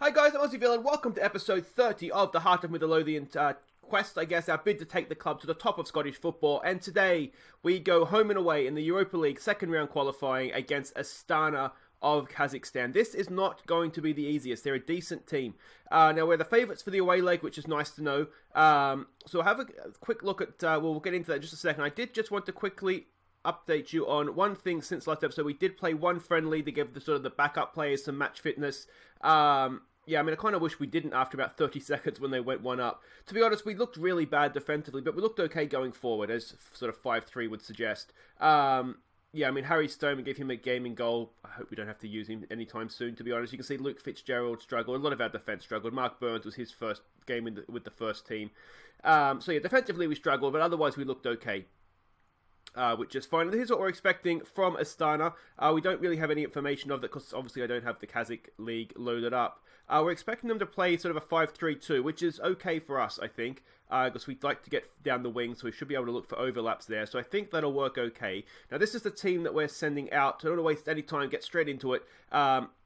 Hi guys, I'm Aussie Villain. Welcome to episode 30 of the Hearts of Midlothian quest, I guess, our bid to take the club to the top of Scottish football. And today we go home and away in the Europa League second round qualifying against Astana of Kazakhstan. This is not going to be the easiest. They're a decent team. Now we're the favourites for the away leg, which is nice to know. So have a quick look at, we'll get into that in just a second. I did just want to quickly update you on one thing since last episode. We did play one friendly to give the sort of the backup players some match fitness. Yeah, I mean, I kind of wish we didn't after about 30 seconds when they went one up. To be honest, we looked really bad defensively, but we looked okay going forward, as sort of 5-3 would suggest. Yeah, I mean, Harry Stone, we gave him a gaming goal. I hope we don't have to use him anytime soon, to be honest. You can see Luke Fitzgerald struggled. A lot of our defence struggled. Mark Burns was his first game with the first team. So yeah, defensively we struggled, but otherwise we looked okay. Which is fine. And here's what we're expecting from Astana. We don't really have any information of that because obviously I don't have the Kazakh league loaded up. We're expecting them to play sort of a 5-3-2, which is okay for us, I think, because we'd like to get down the wing, so we should be able to look for overlaps there. So I think that'll work okay. Now this is the team that we're sending out. So don't want to waste any time, get straight into it.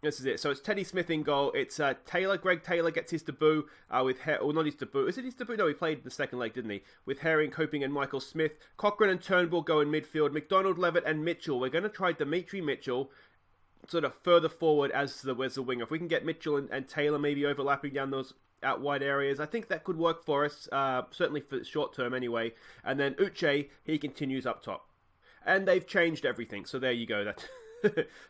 This is it. So it's Teddy Smith in goal. It's Taylor. Greg Taylor gets his debut with not his debut. Is it his debut? No, he played the second leg, didn't he? With Herring, Coping, and Michael Smith. Cochrane and Turnbull go in midfield. McDonald, Levitt, and Mitchell. We're going to try Dimitri Mitchell sort of further forward as the winger. If we can get Mitchell and Taylor maybe overlapping down those out wide areas, I think that could work for us, certainly for the short term anyway. And then Uche, he continues up top. And they've changed everything, so there you go.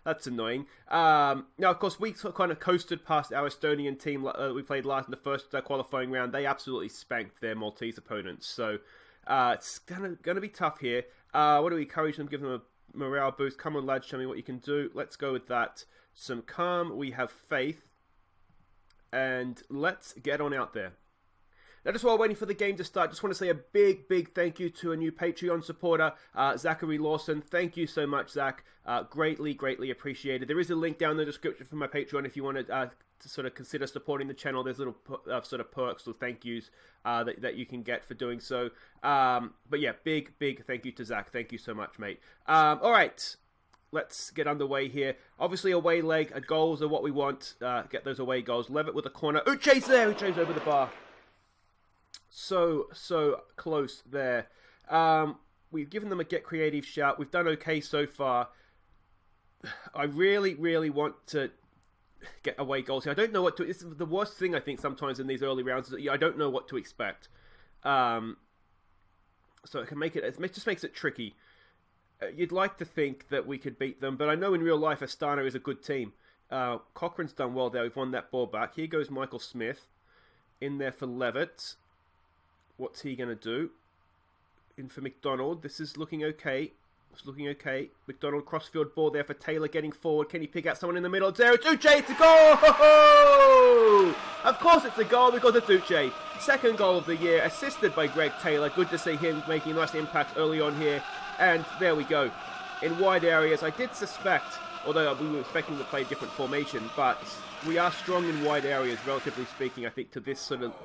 That's annoying. Now, of course, we kind of coasted past our Estonian team we played last in the first qualifying round. They absolutely spanked their Maltese opponents, so it's gonna be tough here. What do we encourage them? Give them a morale boost. Come on, lads, show me what you can do. Let's go with that. Some calm. We have faith. And let's get on out there. Now, just while waiting for the game to start, just want to say a big thank you to a new Patreon supporter, Zachary Lawson. Thank you so much, Zach. Greatly appreciated. There is a link down in the description for my Patreon if you want to sort of consider supporting the channel. There's little sort of perks or thank yous that you can get for doing so. But yeah, big thank you to Zach. Thank you so much, mate. All right. Let's get underway here. Obviously, away leg. Goals are what we want. Get those away goals. Levitt with a corner. Uche's there. Uche's over the bar. So close there. We've given them a get creative shout. We've done okay so far. I really want to get away goals here. I don't know what to... It's the worst thing, I think, sometimes in these early rounds. Is that I don't know what to expect. So it can make it... It just makes it tricky. You'd like to think that we could beat them, but I know in real life Astana is a good team. Cochrane's done well there. We've won that ball back. Here goes Michael Smith. In there for Levitt. What's he going to do? In for McDonald. This is looking okay. It's looking okay. McDonald crossfield ball there for Taylor getting forward. Can he pick out someone in the middle? It's there. It's Uche. It's a goal! Of course it's a goal because it's Uche. Second goal of the year. Assisted by Greg Taylor. Good to see him making a nice impact early on here. And there we go. In wide areas, I did suspect, although we were expecting to play a different formation, but we are strong in wide areas, relatively speaking, I think, to this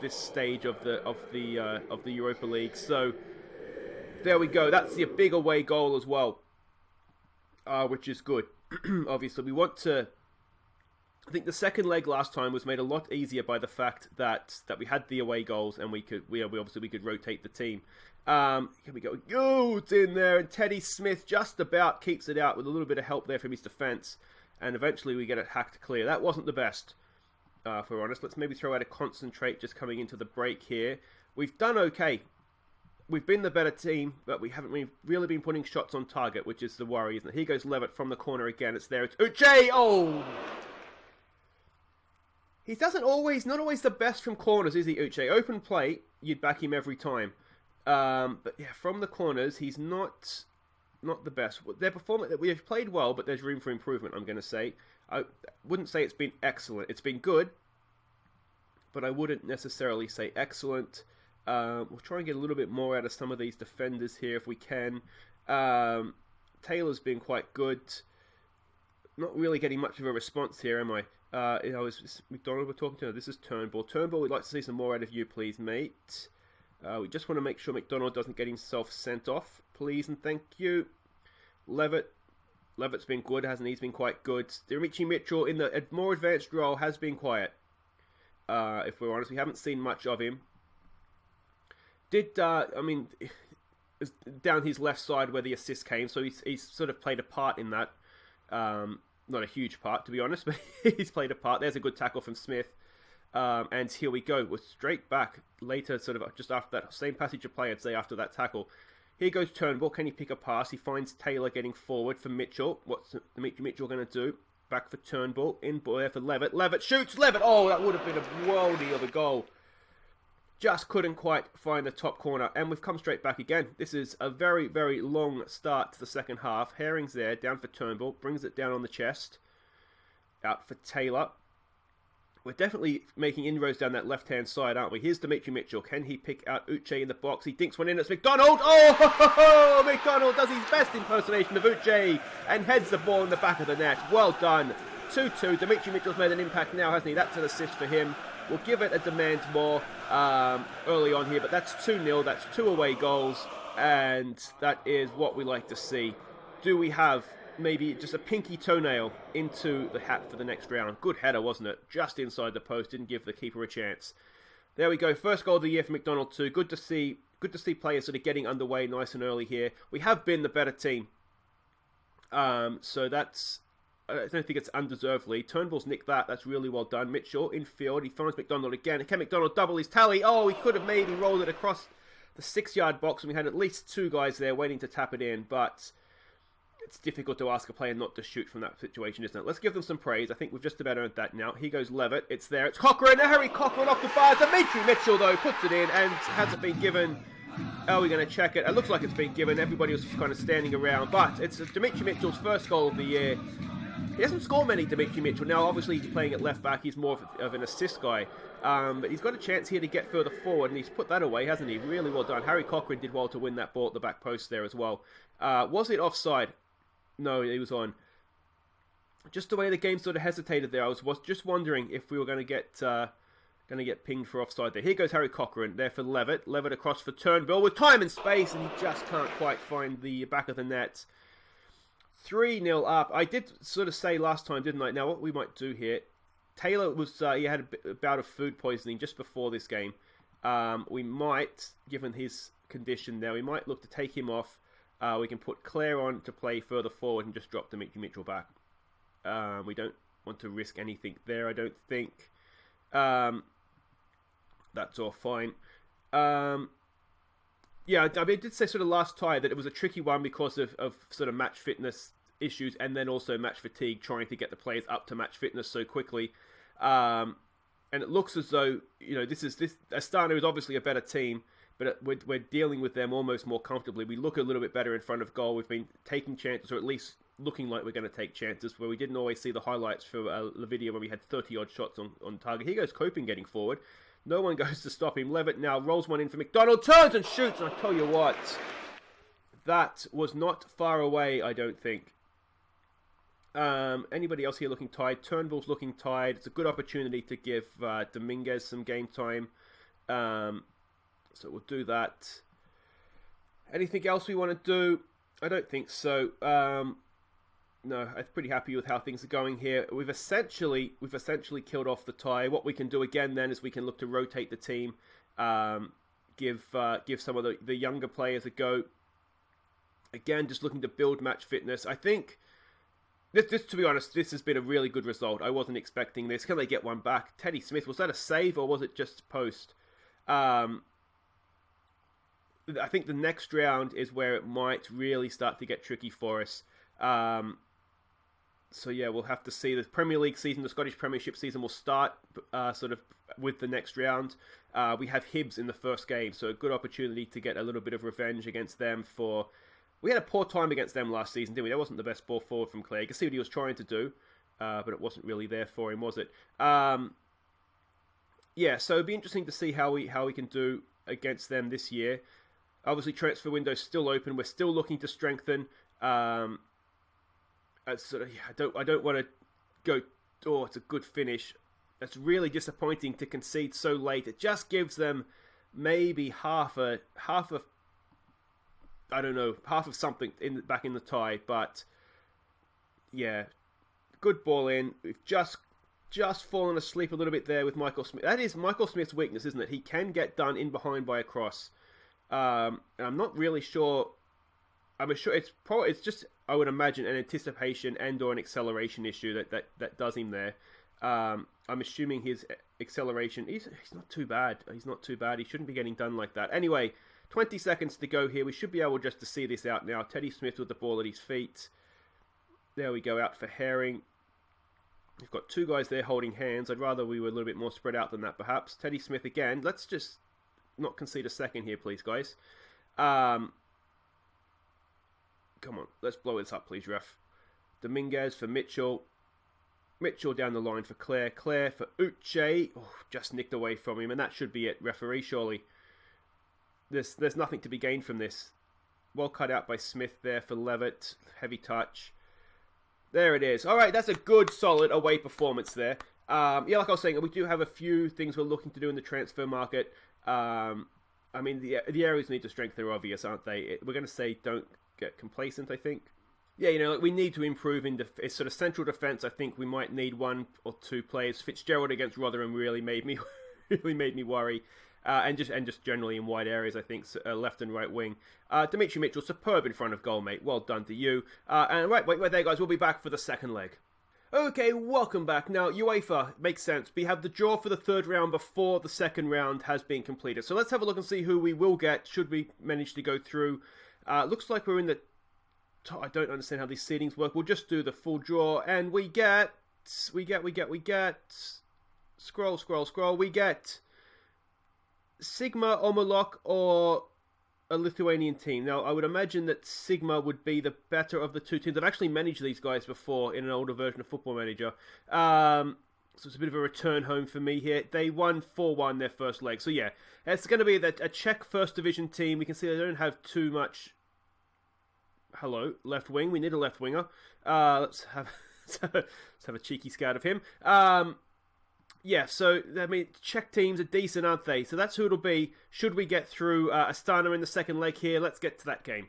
stage of the Europa League. So there we go. That's the big away goal as well, which is good. Obviously, we want to. I think the second leg last time was made a lot easier by the fact that we had the away goals and we could rotate the team. Here we go. Oh, it's in there, and Teddy Smith just about keeps it out with a little bit of help there from his defence, and eventually we get it hacked clear. That wasn't the best, if we're honest. Let's maybe throw out a concentrate just coming into the break here. We've done okay. We've been the better team, but we haven't really been putting shots on target, which is the worry, isn't it? Here goes Levitt from the corner again. It's there. It's Uche! Oh! He not always the best from corners, is he, Uche? Open play, you'd back him every time. But yeah, from the corners, he's not the best. Their performance, we have played well, but there's room for improvement, I'm going to say. I wouldn't say it's been excellent. It's been good, but I wouldn't necessarily say excellent. We'll try and get a little bit more out of some of these defenders here if we can. Taylor's been quite good. Not really getting much of a response here, am I? It's McDonald we're talking to. This is Turnbull. Turnbull, we'd like to see some more out of you, please, mate. We just want to make sure McDonald doesn't get himself sent off, please and thank you. Levitt's been good, hasn't he? He's been quite good. Dimitri Mitchell in the more advanced role has been quiet. if we're honest. We haven't seen much of him. It's down his left side where the assist came, so he's sort of played a part in that. Not a huge part, to be honest, but he's played a part. There's a good tackle from Smith. And here we go. We're straight back later, sort of just after that same passage of play, I'd say, after that tackle. Here goes Turnbull. Can he pick a pass? He finds Taylor getting forward for Mitchell. What's Dimitri Mitchell going to do? Back for Turnbull. In there for Levitt. Levitt shoots. Levitt. Oh, that would have been a worldie of a goal. Just couldn't quite find the top corner. And we've come straight back again. This is a very, very long start to the second half. Herring's there. Down for Turnbull. Brings it down on the chest. Out for Taylor. We're definitely making inroads down that left-hand side, aren't we? Here's Dimitri Mitchell. Can he pick out Uche in the box? He dinks one in. It's McDonald. Oh, McDonald does his best impersonation of Uche and heads the ball in the back of the net. Well done. 2-2. Dimitri Mitchell's made an impact now, hasn't he? That's an assist for him. We'll give it a demand more early on here, but that's 2-0. That's 2 away goals, and that is what we like to see. Do we have maybe just a pinky toenail into the hat for the next round? Good header, wasn't it? Just inside the post, didn't give the keeper a chance. There we go. First goal of the year for McDonald too. Good to see players sort of getting underway nice and early here. We have been the better team, so that's. I don't think it's undeservedly. Turnbull's nicked that. That's really well done. Mitchell in field. He finds McDonald again. Can McDonald double his tally? Oh, he could have maybe rolled it across the 6-yard box, and we had at least 2 guys there waiting to tap it in, but it's difficult to ask a player not to shoot from that situation, isn't it? Let's give them some praise. I think we've just about earned that now. Here goes Levitt. It's there. It's Cochrane. Harry Cochrane off the bar. Dimitri Mitchell, though, puts it in and hasn't been given. Oh, we're going to check it. It looks like it's been given. Everybody was just kind of standing around. But it's Dimitri Mitchell's first goal of the year. He hasn't scored many, Dimitri Mitchell. Now, obviously, he's playing at left back. He's more of an assist guy. But he's got a chance here to get further forward, and he's put that away, hasn't he? Really well done. Harry Cochrane did well to win that ball at the back post there as well. Was it offside? No, he was on. Just the way the game sort of hesitated there, I was just wondering if we were going to get pinged for offside there. Here goes Harry Cochrane there for Levitt. Levitt across for Turnbull with time and space, and he just can't quite find the back of the net. 3-0 up. I did sort of say last time, didn't I? Now, what we might do here, Taylor was he had a bout of food poisoning just before this game. We might, given his condition now, we might look to take him off. We can put Claire on to play further forward and just drop Dimitri Mitchell back. We don't want to risk anything there, I don't think. That's all fine. Yeah, I mean, I did say sort of last tie that it was a tricky one because of sort of match fitness issues and then also match fatigue, trying to get the players up to match fitness so quickly. And it looks as though, you know, this Astana is obviously a better team, but we're dealing with them almost more comfortably. We look a little bit better in front of goal. We've been taking chances, or at least looking like we're going to take chances, where we didn't always see the highlights for the video when we had 30-odd shots on target. Here goes Coping getting forward. No one goes to stop him. Levitt now rolls one in for McDonald, turns and shoots, and I tell you what, that was not far away, I don't think. Anybody else here looking tired? Turnbull's looking tired. It's a good opportunity to give Dominguez some game time. So we'll do that. Anything else we want to do? I don't think so. No, I'm pretty happy with how things are going here. We've essentially killed off the tie. What we can do again then is we can look to rotate the team, give some of the younger players a go. Again, just looking to build match fitness. I think this, to be honest, this has been a really good result. I wasn't expecting this. Can they get one back? Teddy Smith, was that a save or was it just post? I think the next round is where it might really start to get tricky for us. So yeah, we'll have to see. The Premier League season, the Scottish Premiership season will start sort of with the next round. We have Hibs in the first game, so a good opportunity to get a little bit of revenge against them for... We had a poor time against them last season, didn't we? That wasn't the best ball forward from Clay. You can see what he was trying to do, but it wasn't really there for him, was it? Yeah, so it'd be interesting to see how we can do against them this year. Obviously, transfer window's still open. We're still looking to strengthen. I don't want to go. Oh, it's a good finish. That's really disappointing to concede so late. It just gives them maybe half of something back in the tie. But yeah, good ball in. We've just just fallen asleep a little bit there with Michael Smith. That is Michael Smith's weakness, isn't it? He can get done in behind by a cross. And I'm not really sure. I'm sure it's just, I would imagine, an anticipation and or an acceleration issue that does him there. I'm assuming his acceleration, he's not too bad. He's not too bad. He shouldn't be getting done like that. Anyway, 20 seconds to go here. We should be able just to see this out now. Teddy Smith with the ball at his feet. There we go, out for Herring. We've got two guys there holding hands. I'd rather we were a little bit more spread out than that, perhaps. Teddy Smith again. Let's just not concede a second here, please, guys. Come on, let's blow this up, please, ref. Dominguez for Mitchell. Mitchell down the line for Claire. Claire for Uche. Oh, just nicked away from him, and that should be it. Referee, surely. There's nothing to be gained from this. Well cut out by Smith there for Levitt. Heavy touch. There it is. All right, that's a good, solid away performance there. Yeah, like I was saying, we do have a few things we're looking to do in the transfer market. I mean, the areas need to strengthen are obvious, aren't they? We're going to say don't get complacent, I think. Yeah, you know, like we need to improve in sort of central defence. I think we might need one or two players. Fitzgerald against Rotherham really made me worry. And just generally in wide areas, I think, left and right wing. Dimitri Mitchell, superb in front of goal, mate. Well done to you. And wait there, guys. We'll be back for the second leg. Okay, welcome back. Now, UEFA, makes sense. We have the draw for the third round before the second round has been completed. So let's have a look and see who we will get should we manage to go through. Looks like we're in the... I don't understand how these seedings work. We'll just do the full draw, and we get... Scroll. We get... Sigma, Omolok, or a Lithuanian team. Now, I would imagine that Sigma would be the better of the two teams. I've actually managed these guys before in an older version of Football Manager. So it's a bit of a return home for me here. They won 4-1 their first leg. So yeah, it's going to be a Czech first division team. We can see they don't have too much... Hello, left wing. We need a left winger. Let's have a cheeky scout of him. Yeah, so, I mean, Czech teams are decent, aren't they? So that's who it'll be should we get through Astana in the second leg here. Let's get to that game.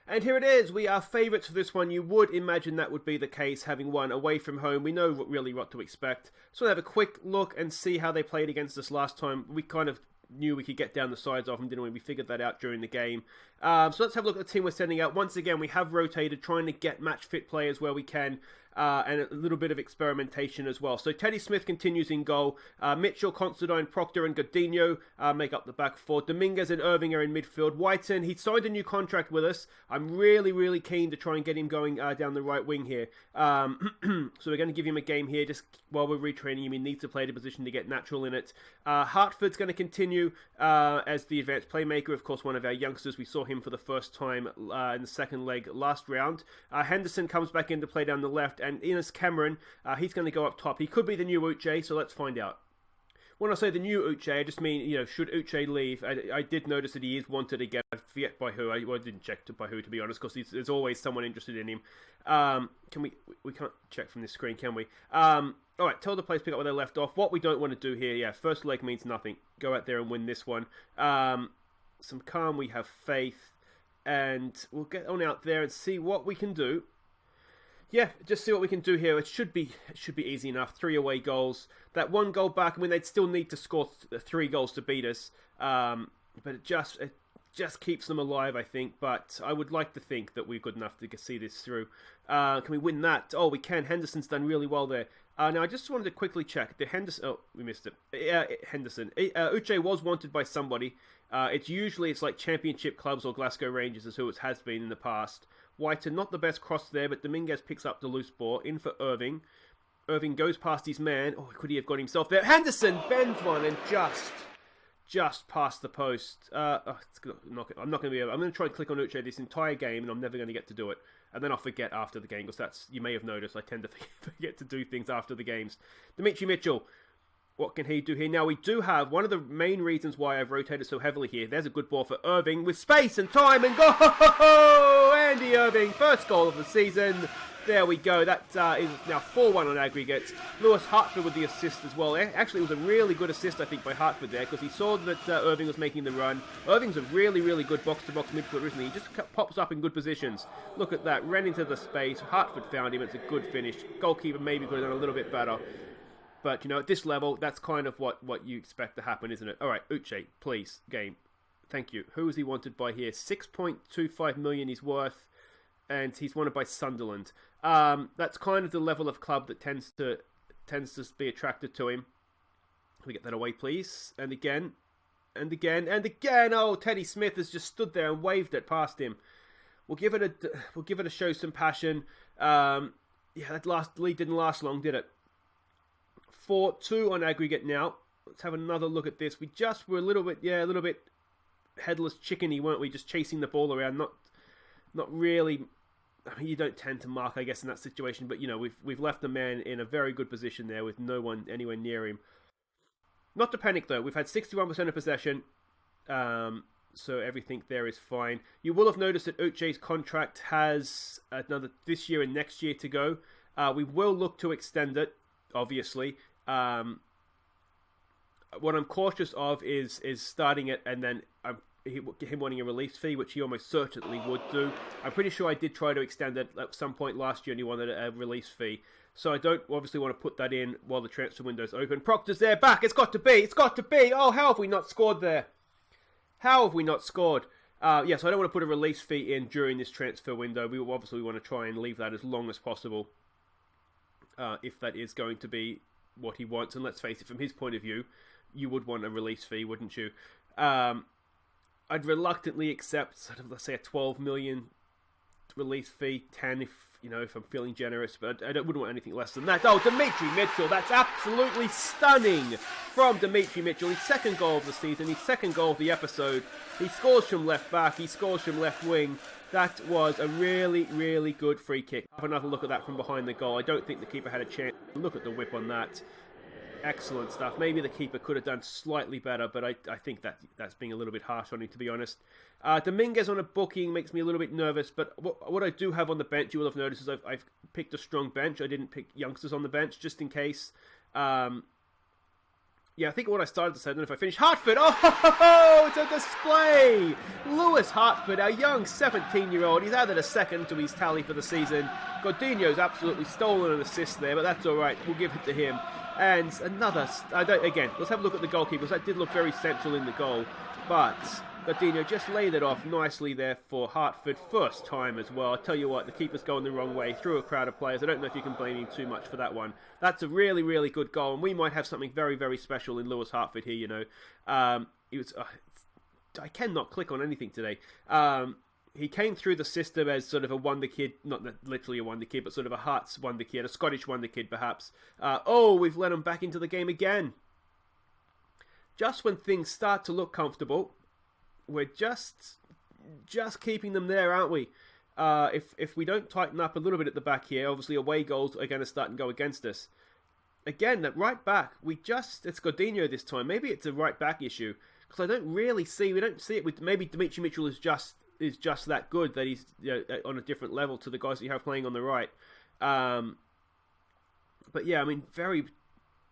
And here it is. We are favourites for this one. You would imagine that would be the case, having won away from home. We know really what to expect. So we'll have a quick look and see how they played against us last time. We kind of knew we could get down the sides of them, didn't we? We figured that out during the game. So let's have a look at the team we're sending out. Once again, we have rotated, trying to get match-fit players where we can. And a little bit of experimentation as well. So Teddy Smith continues in goal. Mitchell, Considine, Proctor and Godinho make up the back four. Dominguez and Irving are in midfield. Whiten, he signed a new contract with us. I'm really keen to try and get him going down the right wing here. So we're going to give him a game here just while we're retraining him. He needs to play the position to get natural in it. Hartford's going to continue as the advanced playmaker. Of course, one of our youngsters. We saw him for the first time in the second leg last round. Henderson comes back in to play down the left. And Innes Cameron, he's going to go up top. He could be the new Uche, so let's find out. When I say the new Uche, I just mean, you know, should Uche leave? I did notice that he is wanted again. I forget by who. I didn't check by who, to be honest, because there's always someone interested in him. Can we can't check from this screen, can we? All right, tell the players pick up where they left off. What we don't want to do here, yeah, first leg means nothing. Go out there and win this one. Some calm, we have faith, and we'll get on out there and see what we can do. Yeah, just see what we can do here. It should be easy enough. 3 away goals. That 1 goal back. I mean, they'd still need to score 3 goals to beat us. But it just keeps them alive, I think. But I would like to think that we're good enough to see this through. Can we win that? Oh, we can. Henderson's done really well there. Now, I just wanted to quickly check. The Henderson... Oh, we missed it. Henderson. Uche was wanted by somebody. It's like Championship clubs or Glasgow Rangers is who it has been in the past. Whiten, not the best cross there, but Dominguez picks up the loose ball. In for Irving. Irving goes past his man. Oh, could he have got himself there? Henderson bends one and just past the post. I'm not going to be able... I'm going to try and click on Uche this entire game, and I'm never going to get to do it. And then I'll forget after the game, because you may have noticed, I tend to forget to do things after the games. Dimitri Mitchell. What can he do here? Now, we do have one of the main reasons why I've rotated so heavily here. There's a good ball for Irving with space and time and go! Andy Irving, first goal of the season. There we go. That is now 4-1 on aggregate. Lewis Hartford with the assist as well. Actually, it was a really good assist, I think, by Hartford there, because he saw that Irving was making the run. Irving's a really good box-to-box midfielder, isn't he? He just pops up in good positions. Look at that. Ran into the space. Hartford found him. It's a good finish. Goalkeeper maybe could have done a little bit better. But, at this level, that's kind of what you expect to happen, isn't it? All right, Uche, please, game. Thank you. Who is he wanted by here? 6.25 million he's worth, and he's wanted by Sunderland. That's kind of the level of club that tends to be attracted to him. Can we get that away, please? And again, and again, and again. Oh, Teddy Smith has just stood there and waved it past him. We'll give it a show some passion. That last lead didn't last long, did it? 4-2 on aggregate now. Let's have another look at this. We just were a little bit headless chickeny, weren't we? Just chasing the ball around, not really. I mean, you don't tend to mark, I guess, in that situation, but we've left the man in a very good position there with no one anywhere near him. Not to panic though. We've had 61% of possession, so everything there is fine. You will have noticed that Uche's contract has another this year and next year to go. We will look to extend it, obviously. What I'm cautious of is starting it and then him wanting a release fee, which he almost certainly would do. I'm pretty sure I did try to extend it at some point last year and he wanted a release fee. So I don't obviously want to put that in while the transfer window's open. Proctor's there, back. It's got to be. Oh, how have we not scored there? So I don't want to put a release fee in during this transfer window. We want to try and leave that as long as possible. If that is going to be what he wants. And let's face it, from his point of view, you would want a release fee, wouldn't you? I'd reluctantly accept let's say a 12 million release fee, 10 if I'm feeling generous, but I wouldn't want anything less than that. Oh, Dimitri Mitchell, that's absolutely stunning from Dimitri Mitchell. His second goal of the season, his second goal of the episode. He scores from left back, he scores from left wing. That was a really, really good free kick. Have another look at that from behind the goal. I don't think the keeper had a chance. Look at the whip on that. Excellent stuff. Maybe the keeper could have done slightly better, but I think that's being a little bit harsh on him, to be honest. Dominguez on a booking makes me a little bit nervous, but what I do have on the bench, you will have noticed, is I've picked a strong bench. I didn't pick youngsters on the bench, just in case. I think what I started to say, I don't know if I finished. Hartford! Oh, it's a display! Lewis Hartford, our young 17-year-old. He's added a second to his tally for the season. Godinho's absolutely stolen an assist there, but that's all right. We'll give it to him. And another, let's have a look at the goalkeepers. That did look very central in the goal, but Godinho just laid it off nicely there for Hartford. First time as well. I'll tell you what, the keeper's going the wrong way through a crowd of players. I don't know if you can blame him too much for that one. That's a really, really good goal, and we might have something very, very special in Lewis Hartford here, I cannot click on anything today. He came through the system as sort of a wonder kid, not literally a wonder kid, but sort of a Hearts wonder kid, a Scottish wonder kid perhaps. We've let him back into the game again. Just when things start to look comfortable, we're just keeping them there, aren't we? If we don't tighten up a little bit at the back here, obviously away goals are going to start and go against us. Again, that right back, it's Godinho this time. Maybe it's a right back issue, because we don't see it with, maybe Dimitri Mitchell is just that good, that he's on a different level to the guys that you have playing on the right. But yeah, I mean, very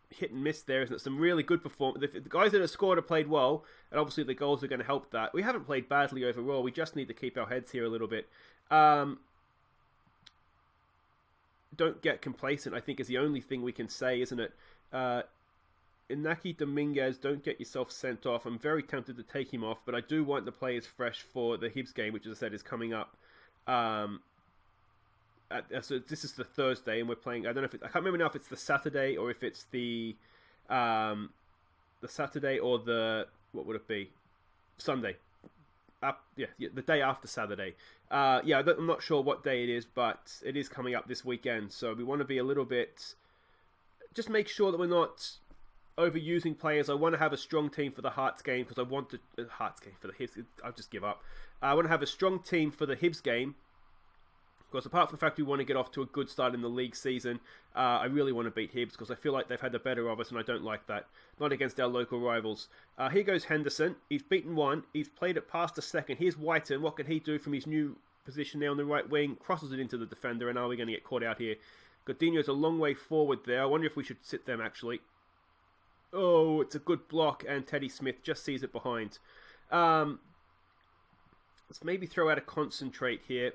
hit and miss there, isn't it? Some really good performance. The guys that have scored have played well, and obviously the goals are going to help that. We haven't played badly overall. We just need to keep our heads here a little bit. Don't get complacent, I think, is the only thing we can say, isn't it? Inaki Dominguez, don't get yourself sent off. I'm very tempted to take him off, but I do want the players fresh for the Hibs game, which, as I said, is coming up. So this is the Thursday, and we're playing. I don't know if I can't remember now if it's the Saturday or if it's the Saturday or the, what would it be? Sunday. The day after Saturday. I'm not sure what day it is, but it is coming up this weekend. So we want to be a little bit. Just make sure that we're not overusing players. I want to have a strong team for the Hearts game, because I want to Hearts game for the Hibs. I'll just give up. I want to have a strong team for the Hibs game, because apart from the fact we want to get off to a good start in the league season, I really want to beat Hibs, because I feel like they've had the better of us, and I don't like that. Not against our local rivals. Here goes Henderson. He's beaten one. He's played it past the second. Here's Whiten. What can he do from his new position there on the right wing? Crosses it into the defender, and are we going to get caught out here? Godinho's a long way forward there. I wonder if we should sit them, actually. Oh, it's a good block, and Teddy Smith just sees it behind. Let's maybe throw out a concentrate here.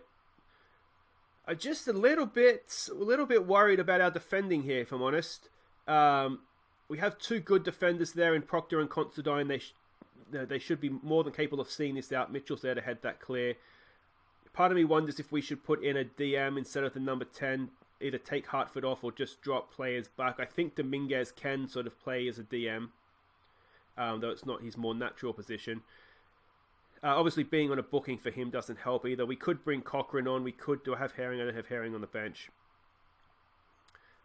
I'm just a little bit worried about our defending here, if I'm honest. we have two good defenders there in Proctor and Considine. They should be more than capable of seeing this out. Mitchell's there to head that clear. Part of me wonders if we should put in a DM instead of the number 10. Either take Hartford off or just drop players back. I think Dominguez can sort of play as a DM. Though it's not his more natural position. Obviously, being on a booking for him doesn't help either. We could bring Cochrane on. Do I have Herring? I don't have Herring on the bench.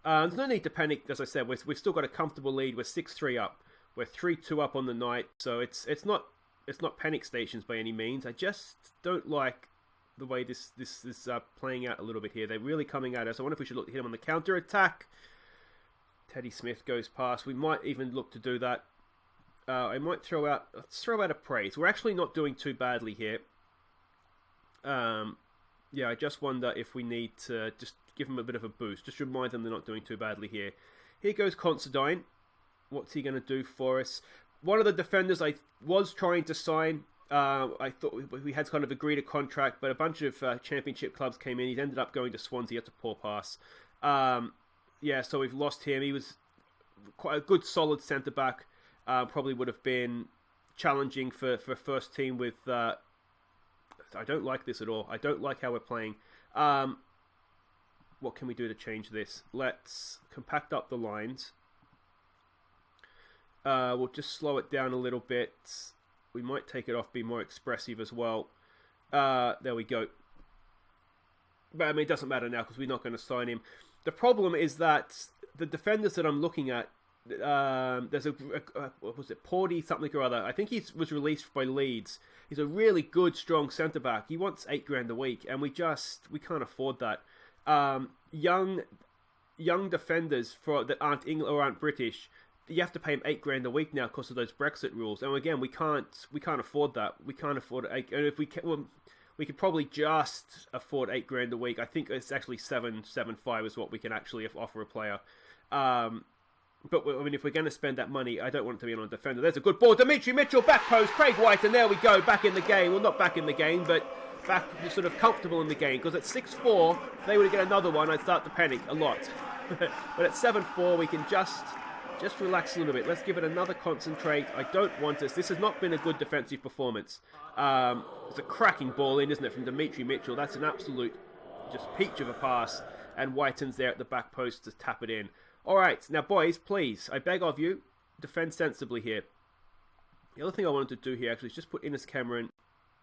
There's no need to panic. As I said, we've still got a comfortable lead. We're 6-3 up. We're 3-2 up on the night. So it's not panic stations by any means. I just don't like the way this is playing out a little bit here. They're really coming at us. I wonder if we should look to hit them on the counter attack. Teddy Smith goes past. We might even look to do that. Let's throw out a praise. We're actually not doing too badly here. Yeah, I just wonder if we need to just give them a bit of a boost. Just remind them they're not doing too badly here. Here goes Considine. What's he going to do for us? One of the defenders I was trying to sign. I thought we had kind of agreed a contract, but a bunch of championship clubs came in. He's ended up going to Swansea at a poor pass. Yeah, so we've lost him. He was quite a good, solid centre-back. Probably would have been challenging for first team with... I don't like this at all. I don't like how we're playing. What can we do to change this? Let's compact up the lines. We'll just slow it down a little bit. We might take it off, be more expressive as well. There we go. But I mean, it doesn't matter now because we're not going to sign him. The problem is that the defenders that I'm looking at, there's what was it, Porty something or other. I think he was released by Leeds. He's a really good, strong centre back. He wants $8,000 a week, and we can't afford that. Young defenders that aren't English or aren't British, you have to pay him $8,000 a week now because of those Brexit rules. And again, we can't afford that. We can't afford it. And if we can, well, we could probably just afford $8,000 a week. I think it's actually 7.75 is what we can actually offer a player. But I mean, if we're going to spend that money, I don't want it to be on a defender. There's a good ball. Dimitri Mitchell, back post, Craig White, and there we go, back in the game. Well, not back in the game, but back sort of comfortable in the game. Because at 6-4, if they were to get another one, I'd start to panic a lot. But at 7-4, we can just relax a little bit. Let's give it another concentrate. I don't want this. This has not been a good defensive performance. It's a cracking ball in, isn't it, from Dimitri Mitchell. That's an absolute just peach of a pass. And Whiten's there at the back post to tap it in. All right, now boys, please, I beg of you, defend sensibly here. The other thing I wanted to do here actually is just put Innes Cameron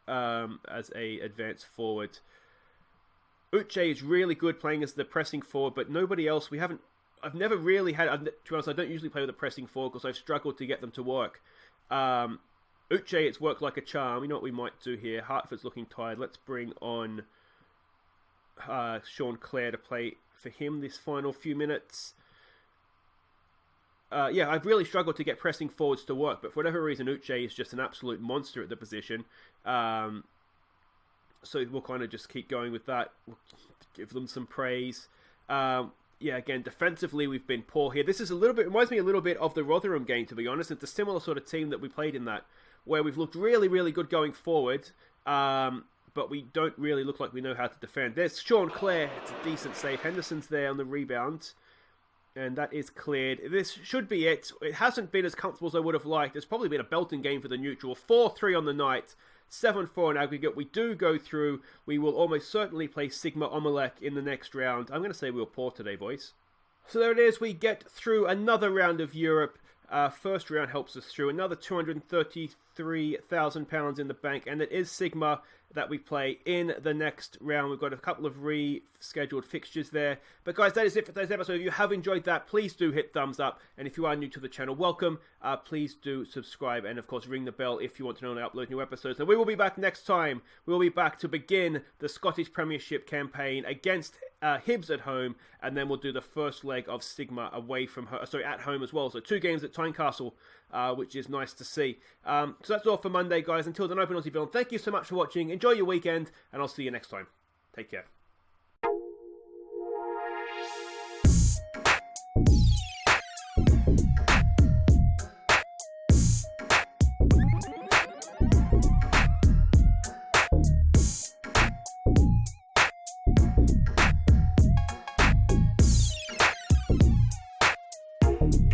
as a advanced forward. Uche is really good playing as the pressing forward, but nobody else. I've never really had. To be honest, I don't usually play with a pressing forward because I've struggled to get them to work. Uche, it's worked like a charm. You know what we might do here? Hartford's looking tired. Let's bring on Sean Clare to play for him this final few minutes. Yeah, I've really struggled to get pressing forwards to work, but for whatever reason, Uche is just an absolute monster at the position. So we'll kind of just keep going with that. We'll give them some praise. Yeah, again, defensively, we've been poor here. This is reminds me a little bit of the Rotherham game, to be honest. It's a similar sort of team that we played in that, where we've looked really, really good going forward, but we don't really look like we know how to defend. There's Sean Clare. It's a decent save. Henderson's there on the rebound. And that is cleared. This should be it. It hasn't been as comfortable as I would have liked. It's probably been a belting game for the neutral. 4-3 on the night. 7-4 in aggregate. We do go through. We will almost certainly play Sigma Omelek in the next round. I'm going to say we're poor today, boys. So there it is. We get through another round of Europe. First round helps us through. Another £233,000 in the bank. And it is Sigma that we play in the next round. We've got a couple of rescheduled fixtures there. But guys, that is it for today's episode. If you have enjoyed that, please do hit thumbs up. And if you are new to the channel, welcome. Please do subscribe. And of course, ring the bell if you want to know when I upload new episodes. And we will be back next time. We will be back to begin the Scottish Premiership campaign against Hibs at home. And then we'll do the first leg of Sigma away from at home as well. So 2 games at Tynecastle, which is nice to see. So that's all for Monday, guys. Until then, Open Aussie Villain, thank you so much for watching. Enjoy your weekend, and I'll see you next time. Take care.